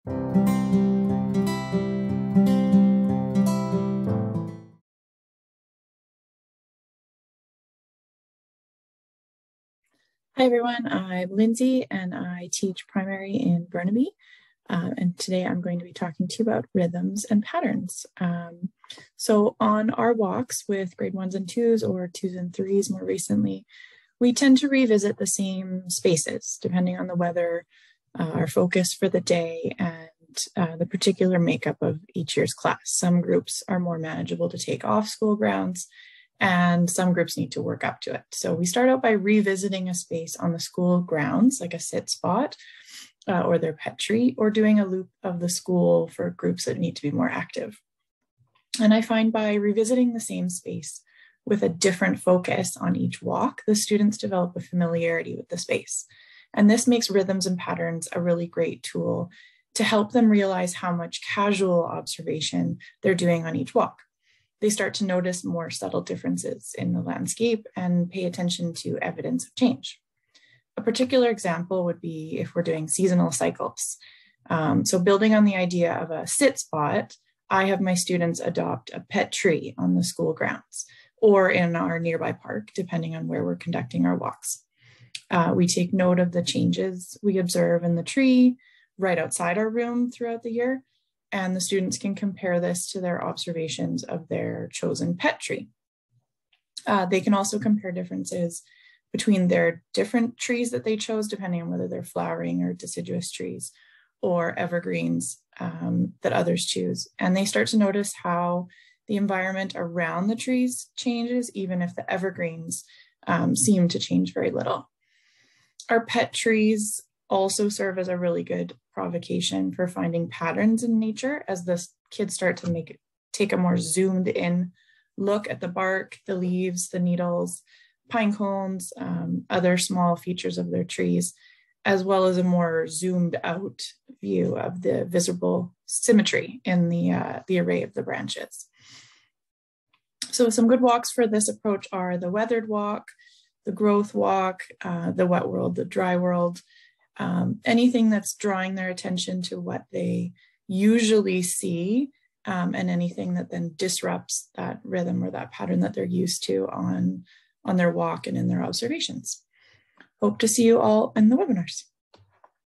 Hi everyone, I'm Lindsay and I teach primary in Burnaby. And today I'm going to be talking to you about rhythms and patterns. So on our walks with grade 1s and 2s or 2s and 3s more recently, we tend to revisit the same spaces depending on the weather, our focus for the day, and the particular makeup of each year's class. Some groups are more manageable to take off school grounds, and some groups need to work up to it. So we start out by revisiting a space on the school grounds, like a sit spot or their pet tree, or doing a loop of the school for groups that need to be more active. And I find by revisiting the same space with a different focus on each walk, the students develop a familiarity with the space. And this makes rhythms and patterns a really great tool to help them realize how much casual observation they're doing on each walk. They start to notice more subtle differences in the landscape and pay attention to evidence of change. A particular example would be if we're doing seasonal cycles. So building on the idea of a sit spot, I have my students adopt a pet tree on the school grounds or in our nearby park, depending on where we're conducting our walks. We take note of the changes we observe in the tree right outside our room throughout the year, and the students can compare this to their observations of their chosen pet tree. They can also compare differences between their different trees that they chose, depending on whether they're flowering or deciduous trees or evergreens that others choose. And they start to notice how the environment around the trees changes, even if the evergreens seem to change very little. Our pet trees also serve as a really good provocation for finding patterns in nature as the kids start to take a more zoomed in look at the bark, the leaves, the needles, pine cones, other small features of their trees, as well as a more zoomed out view of the visible symmetry in the array of the branches. So some good walks for this approach are the weathered walk, the growth walk, the wet world, the dry world, anything that's drawing their attention to what they usually see, and anything that then disrupts that rhythm or that pattern that they're used to on their walk and in their observations. Hope to see you all in the webinars.